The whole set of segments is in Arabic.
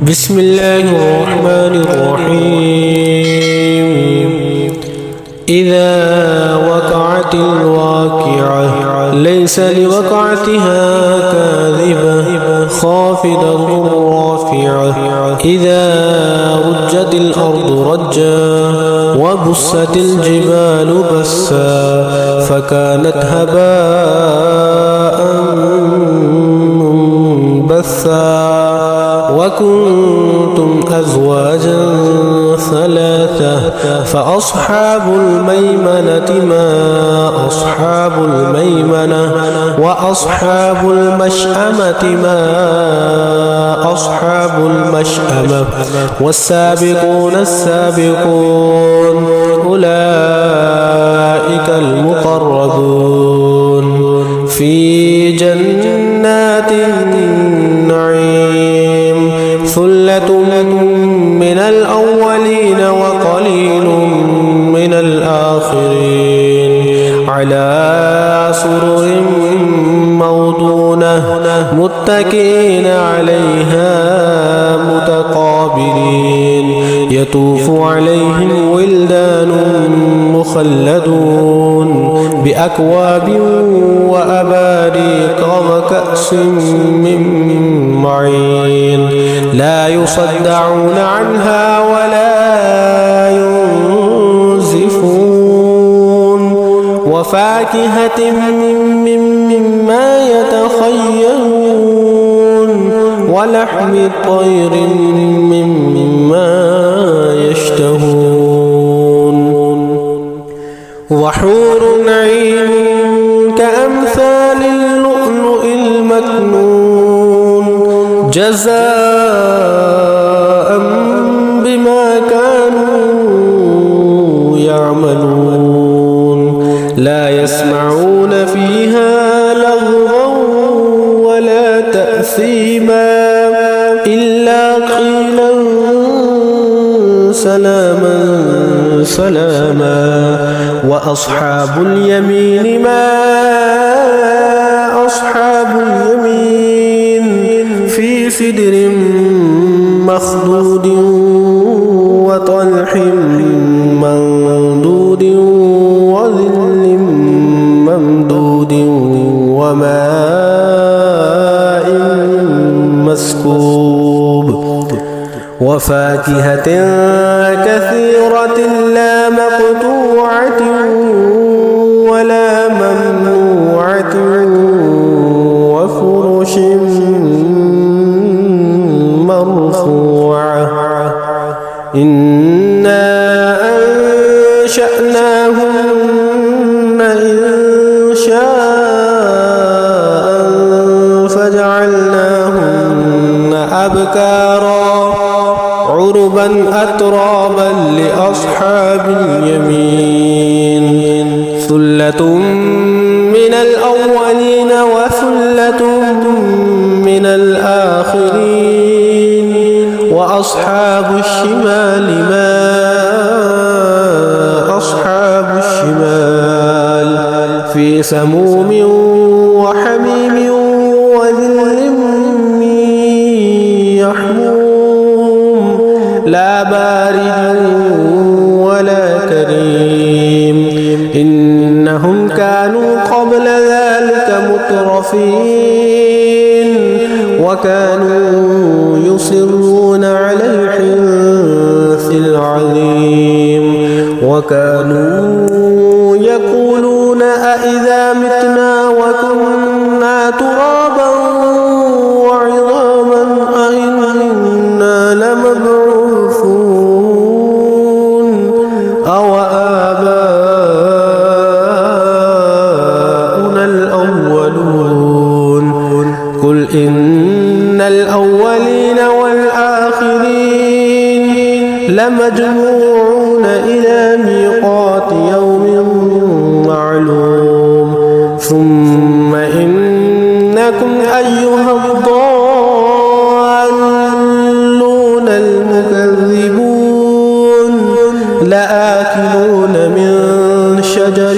بسم الله الرحمن الرحيم. إذا وقعت الواقعة ليس لوقعتها كاذبة خافضة رافعة. إذا رجت الأرض رجا وبست الجبال بسا فكانت هباء منبثا وكنتم أزواجا ثلاثة فأصحاب الميمنة ما أصحاب الميمنة وأصحاب المشأمة ما أصحاب المشأمة والسابقون السابقون أولئك المقربون في جنات النعيم. ثلة من الأولين وقليل من الآخرين على سرر موضونة متكئين عليها متقابلين يطوف عليهم ولدان مخلدون بأكواب وأباريق وكأس من معين لا يصدعون عنها ولا ينزفون وفاكهة مما يتخيرون ولحم طير مما يشتهون وحور عين كأمثال اللؤلؤ المكنون جزاء بما كانوا يعملون لا يسمعون فيها لغوا ولا تأثيما إلا قيلا سلاما سلاما. وأصحاب اليمين ما أصحاب اليمين في سدر مخضود وطلح منضود وظل ممدود وماء مسكوب وفاكهة كثيرة لا مقطوعة ولا ممنوعة وفرش مرفوعة. إنا أنشأناهن إنشاء فجعلناهن أبكارا عربا أترابا لأصحاب اليمين. ثلة من الأولين وثلة من الآخرين وأصحاب الشمال ما أصحاب الشمال في سموم وحميم وذل من يحموم لا بارد ولا كريم. إنهم كانوا قبل ذلك مترفين وكانوا يصرون على الحنث العظيم وكانوا يقولون أإذا متنا وكنا ترابا وعظاما أإنا لمبعوثون أو آباؤنا الأولون. قل إن الأولين والآخرين لمجموعون إلى ميقات يوم معلوم ثم إنكم أيها الضالون المكذبون لآكلون من شجر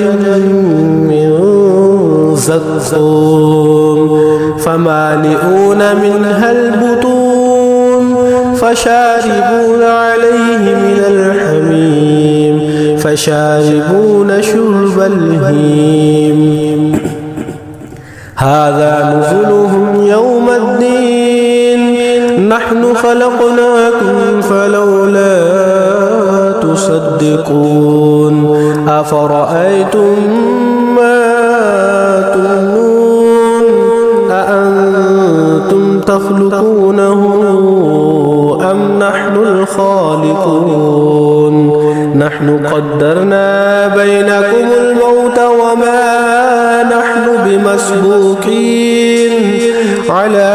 من زقوم فمالئون منها البطون فشاربون عليه من الحميم فشاربون شرب الهيم هذا نزلهم يوم الدين نحن خلقناكم فلولا تصدقون أفرأيتم ما تمنون أأنتم تخلقونه أم نحن الخالقون نحن قدرنا بينكم الموت وما نحن بمسبوقين على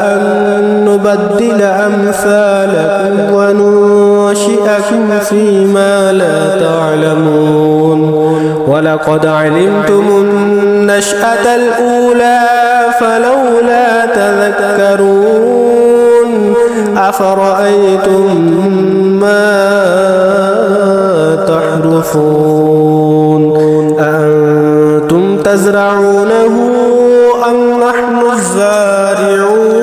أن نبدل أمثالكم وننشئكم فيما لا تعلمون ولقد علمتم النشأة الأولى فلولا تذكرون أفرأيتم ما تحرثون أأنتم تزرعونه أم نحن الزارعون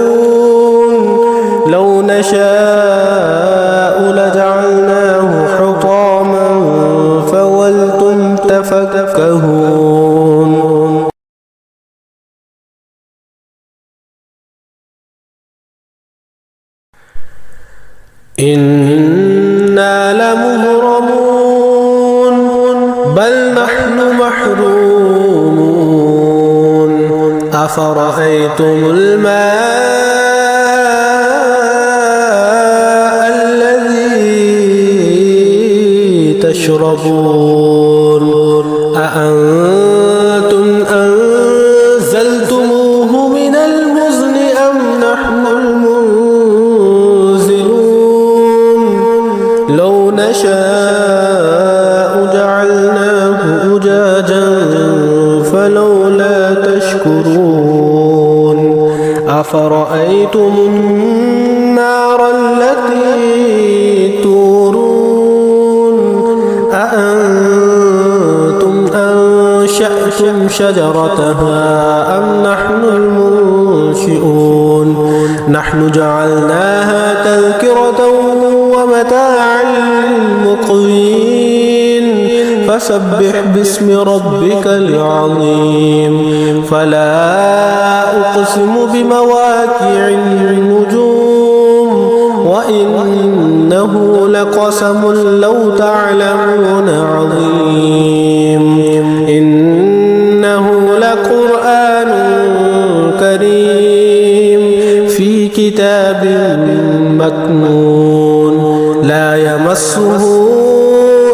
لو نشاء لجعلناه حطاما فولتم تفكهون إنا لمغرمون بل نحن محرومون أفرأيتم الماء الذي تشربون أأنتم أنزلتموه من المزن أم نحن المنزلون لو نشاء جعلناه أجاجا فلولا تشكرون أفرأيتم النار التي تورون أأنتم أنشأتم شجرتها أم نحن المنشئون نحن جعلناها تذكرة ومتاعا للمقوين فسبح باسم ربك العظيم فلا أقسم بمواقع النجوم وإنه لقسم لو تعلمون عظيم إنه لقرآن كريم في كتاب مكنون لا يمسه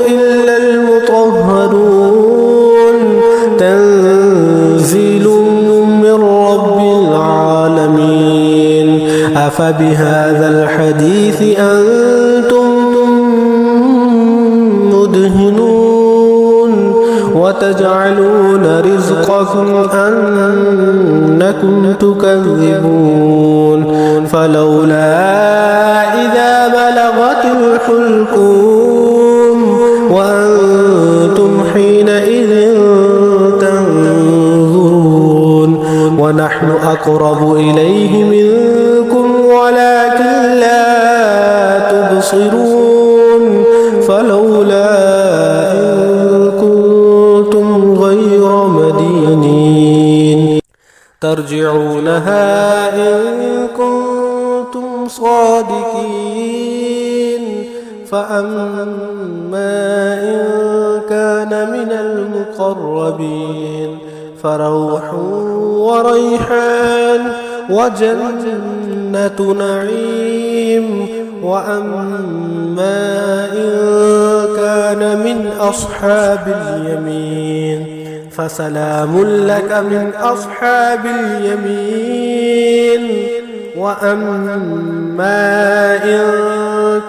إلا المطهرون تنزيل من رب العالمين أفبهذا الحديث أنتم مدهنون وتجعلون رزقكم أنكم تكذبون فلولا إذا بلغت الحلقوم وأنتم حينئذ تنظرون ونحن أقرب إليه منكم ولكن لا تبصرون فلولا إن كنتم غير مدينين ترجعونها إن كنتم صادقين فأما إن كان من المقربين فروح وريحان وجنة نعيم وأما إن كان من أصحاب اليمين فسلام لك من أصحاب اليمين وأما إن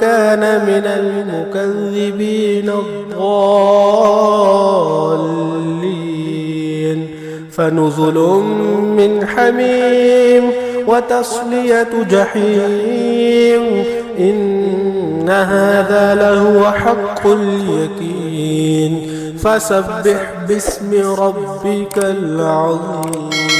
كان من المكذبين الضالين فنزل من حميم وتصلية جحيم إن هذا لهو حق اليقين فسبح باسم ربك العظيم.